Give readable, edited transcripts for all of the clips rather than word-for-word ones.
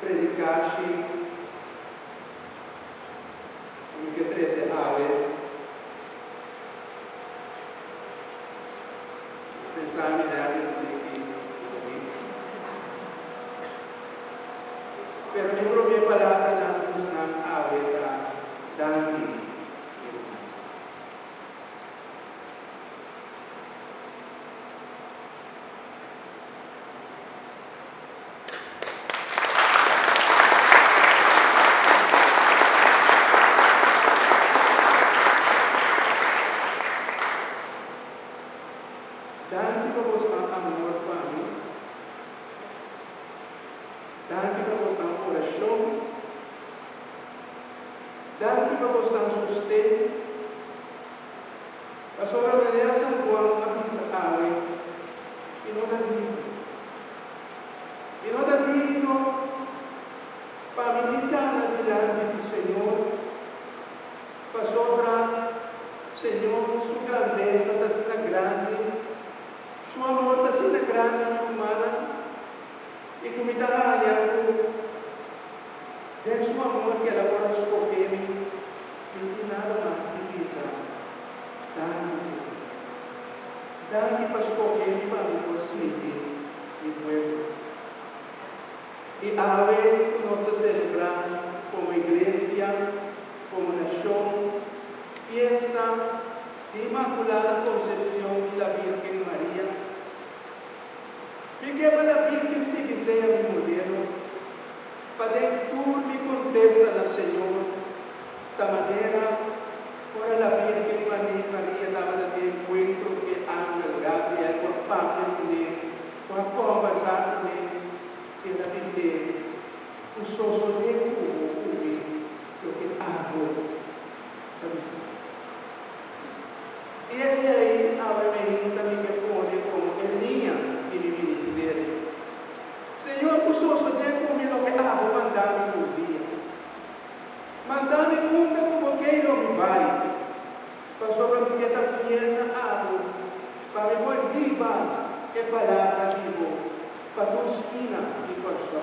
predicar-se o que 13 ave, pensar em dar pero mi propia palabra na usang awit dahil dahil bagos ang amor pa amin, dahil bagos ang orasyon, dahil bagos ang sustain, pasoran na niya sa buwang aking sa awit, inodan dito, pamilitan na nila ng Señor, pasobra, Señor, su grandeza está sina grande, su amor está sina grande, mi humana, y kumita niya ko, dahil su amor que elabora su copemi, hindi nada más divisa, dahil paskopemi para mi city, mi pueblo. Y ave nos está celebrando como iglesia, como nación, fiesta de Inmaculada Concepción de la Virgen María. Y que la Virgen sí que sea mi modelo, para que tú me contesta al Señor, de manera, ahora la Virgen María daba de encuentro que Ángel Gabriel, con Pablo con él, con conversar con él, y la dice, un soso de lo que hago, la dice. Y ese ahí, ahora me también que pone como el niño en mi ministerio. Señor, un soso de lo que hago, mandame un día. Mandame un como que no me vaya. Para sobre mi quieta fiel hago, para mi buen viva, que palabra vivo. Para tu esquina y por eso,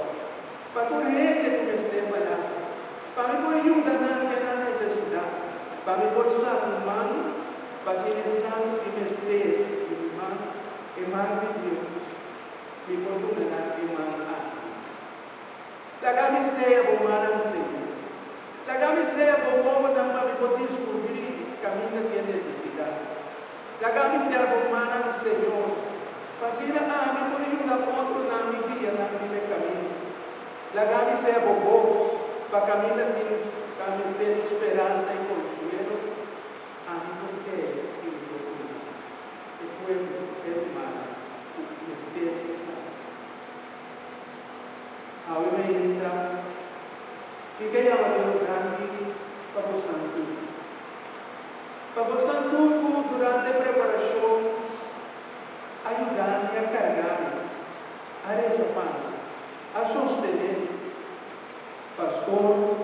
para tu gente que me esté para mí por ayuda a la necesidad, para mí por san humano, para si necesitando que me esté mi mano, que más de Dios, mi fortuna que más amo. La camisea humana me Señor, la camisea como para mí por descubrir camino de necesidad, la camisea humana me Señor. Pasina amin por ayuda otro namin dia namin may camino. Lagami sea bobos, para caminar din kami de esperanza y consuelo. Amin por que el pueblo hermano esté ahora me invita que kaya Dios grande pagostan tudo durante preparación ayudarme a cargar a esa pan, a sostener. Pastor,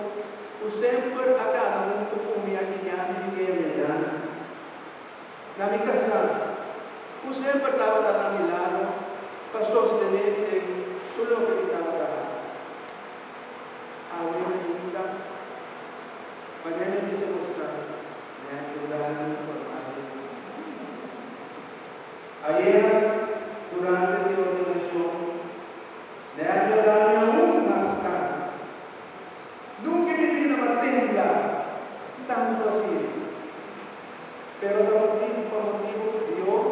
o sempre a cada um com minha guianha e me dá. Na minha casa, o sempre estava a meu lado para sostener tudo o que estava lá. Agora me diga, para me dizer mostrar, me ayudaram a ayer, durante mi ordenación, me ayudaron aún más tarde. Nunca mi vida me tembla tanto así. Pero por motivo de Dios,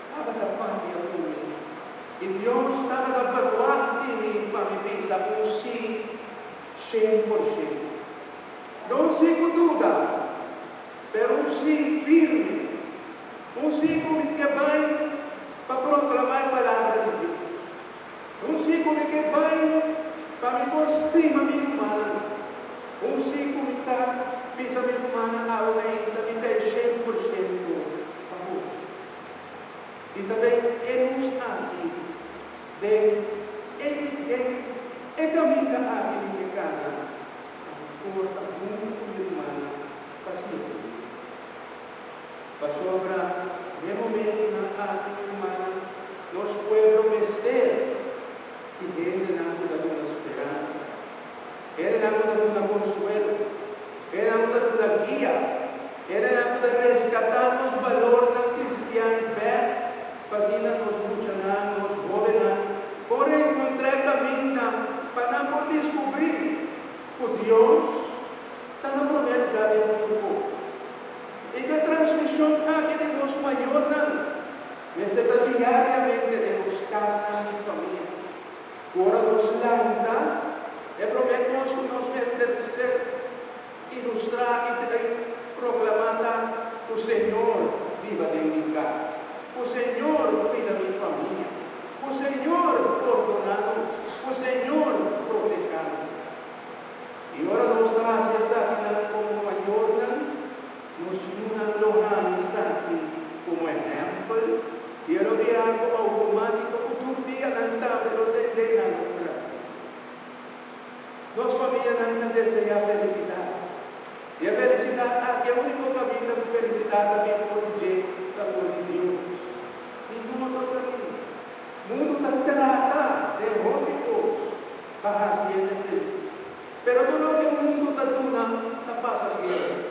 estaba la pandemia conmigo. Y Dios estaba la perdoar de mí para mi pensar un sí, 100%. No un sí con duda, pero un sí firme. Un ciclo que vai para proclamar a palavra de Deus. Um ciclo que vai para me pôr estima minha humana. Um ciclo que está pensamento humano ainda me dá 100% para nós. E também é nos aqui é caminho aqui que cada por a mundo humano paciente. Pasobra, de momento na arte humana, nos pueblos vencer que Ele nos dá uma esperança, Ele nos dá um consuelo, Ele nos dá guia, Ele nos resgatar os valores da cristianidade, fazendo nos lutar, nos governar, por encontrar caminho para não descobrir que Deus está no primeiro lugar do nosso e que a transmissão aqui de Deus maior não. Mas está diariamente de nos casas e família. Agora nos lanta, é prometemos que nós devemos ser ilustrar e proclamar que o Senhor viva de minha casa. O Senhor cuida da minha família. O Senhor perdona-nos. O Senhor protege-nos. E agora nós trazemos essa vida como maior, nos unamos aqui como exemplo, e eu vi algo automático, todo dia cantável de na outra. Nossa família não deseja a felicidade. E a felicidade, aqui é o único caminho da felicidade que pode dizer da flor de Deus. Nenhum outro caminho. O mundo trata de rópicos para ser feliz. Pero tudo que o mundo está dando, não passa aqui.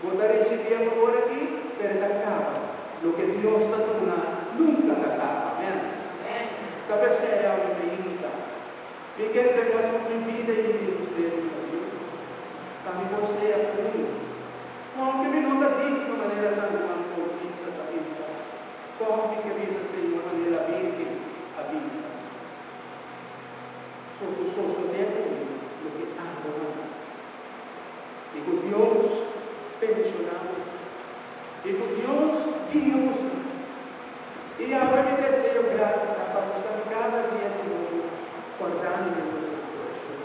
Vou receber agora aqui, pero acaba. O que Deus está dando, nunca acaba. Amém? Talvez seja uma pergunta. E que entregou minha vida e meu ministério para Deus. Também você é puro. Como que me nota disso de uma maneira São João Bautista da Bíblia? Como que avisa de uma maneira virgem a Bíblia? Só tempo. Lo que adoramos. E com Deus pensionamos. E com Deus guiamos. E agora me desejo grato para estar cada dia de novo acordando em nosso coração.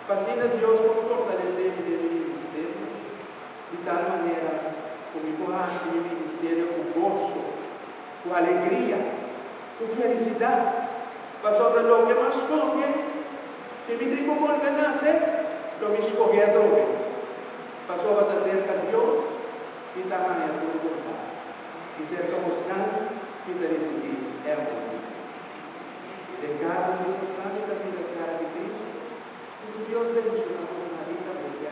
Fazendo Deus por fortalecer o meu ministério. De tal maneira, como coragem meu ministério com gozo, com alegria, com felicidade. Para sobre o que mais convém. Se me trigo por ganarse, lo me escogí a droga. Pasó a cerca de Dios y también a tu voluntad. Y cerca buscando y te decidí, es bueno. De cara de Dios, también de cara de Cristo. Y Dios bendicionamos la vida porque